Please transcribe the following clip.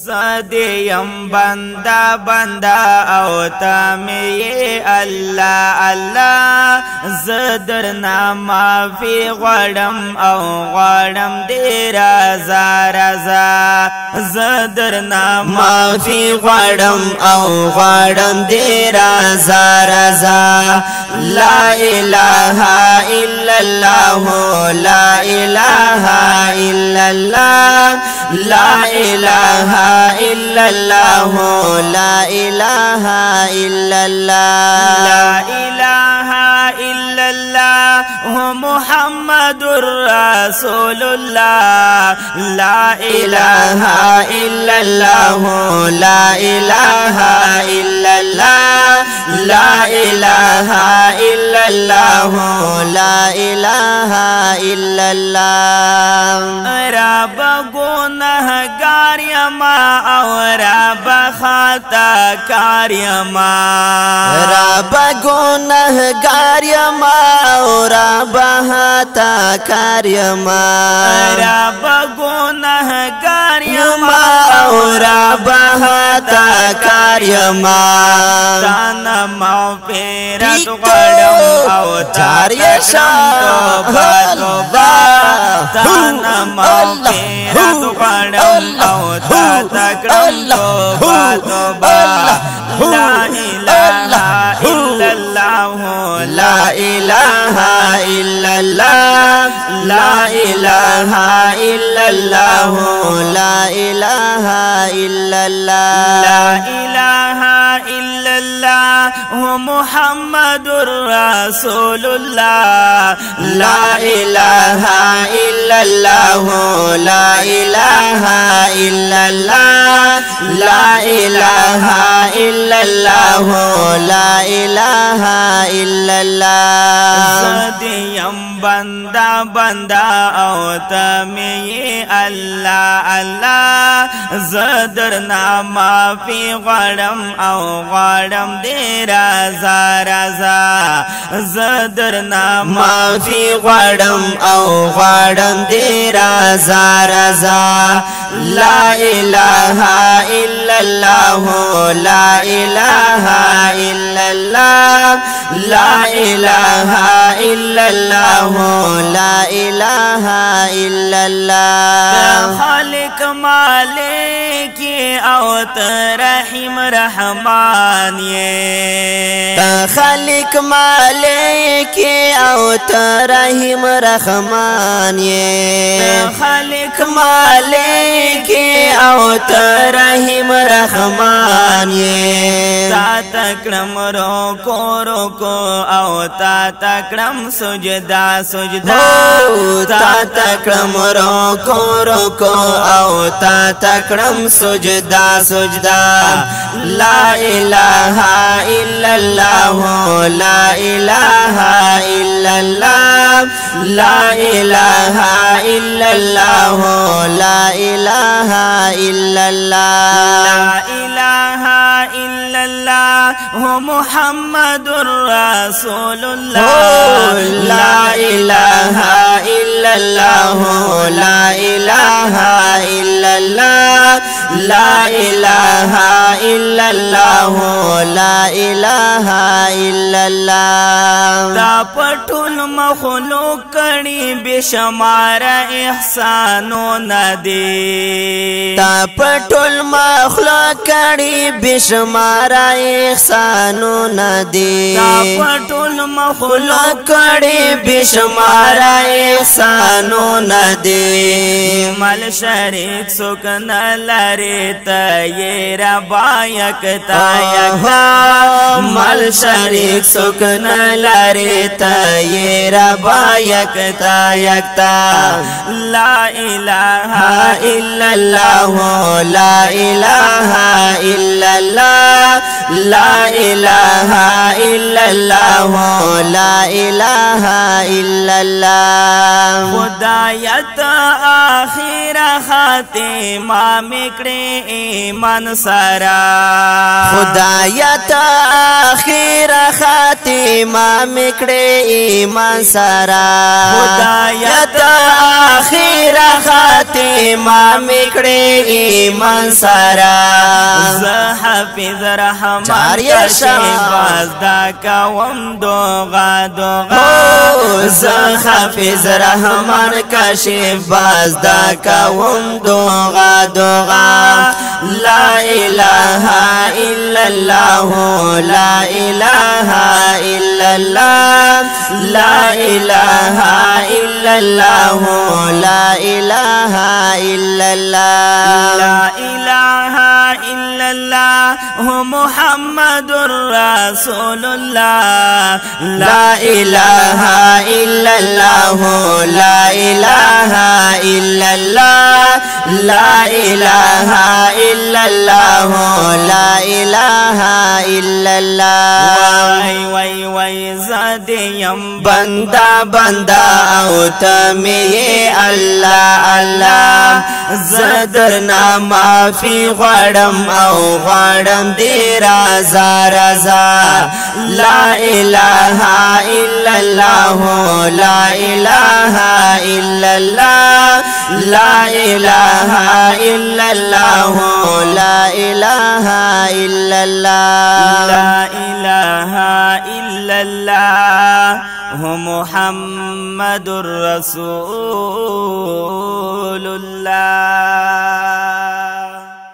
زدیم بندا بندا او تامی اللہ اللہ زدرنا معافی غړم او غړم دی رضا رضا زدرنا معافی غړم او غړم دی رضا رضا لا اله الا الله لا اله الا الله لا اله الا الله لا اله الا الله لا اله الا الله محمد رسول الله لا اله الا الله لا اله الا الله لا اله الا الله لا اله الا الله رب گناہگار یما او رب خطا کار یما رب گناہگار یما او رب خطا کار یما رب گناہگار یما او رب خطا کار یما تانا مغفرت غړم او تار یشم توبه توبه تانا مغفرت غړم او تا تکړم توبه توبه لا اله الا الله لا اله الا الله لا اله الا الله لا اله الا الله لا اله الا الله محمد رسول الله لا اله الا الله لا اله الا الله لا اله الا الله لا اله الا الله زدیم بندا بندا او تمی الله الله زدرنا معافی غړم او غړم دی رضا رضا زدرنا معافی غړم او غړم دی رضا رضا لا اله الا الله لا اله الا الله لا اله الا الله لا اله الا الله خالق مالک او رحیم رحمان یہ خالق مالک او رحیم رحمان یہ خالق مالک او رحیم رحمان یہ تا تکرم روکو روکو او تا تکرم سجدہ سجدہ تا تکرم روکو روکو او تا تکرم سجدہ سجدہ لا الہ الا اللہ لا الہ الا اللہ لا الہ الا اللہ لا الہ الا اللہ لا الہ الا اللہ محمد رسول اللہ لا الہ الا اللہ لا الہ الا اللہ لا الہ الا اللہ لا الہ الا اللہ تا پټول مخلوق کړي بشمار احسانو ندی تا پټول مخلوق کړي بشمار احسانو ندی تا پټول مخلوق کړي بشمار احسانو ندی مل شریک سکن لری ته ربا یکتا یکتا مل شریک سکن لری ته ربا یکتا یکتا لا الہ الا اللہ لا الہ الا اللہ لا إله إلا الله لا إله إلا الله خدایت آخر خاتمه میکړي ایمان سرا خدایت آخر خاتمه میکړي ایمان سرا خدایت آخر خاتمه میکړي ایمان سرا ز حافظ رحمان کشیباز دا کوم دوغا دوغا ز حافظ رحمان کشیباز دا کوم دوغا دوغا لا إله إلا الله لا إله إلا الله لا إله إلا الله لا إله إلا الله لا إله إلا الله محمد رسول الله لا إله إلا الله لا إله إلا الله لا إله إلا الله لا إله إلا الله وای وای زادیم بندا بندا او تمی الله الله زدرنا معافی غړم او غړم دی رضا رضا لا إله إلا الله لا إله إلا الله لا إله إلا الله لا إله إلا الله لا إله إلا الله محمد رسول الله.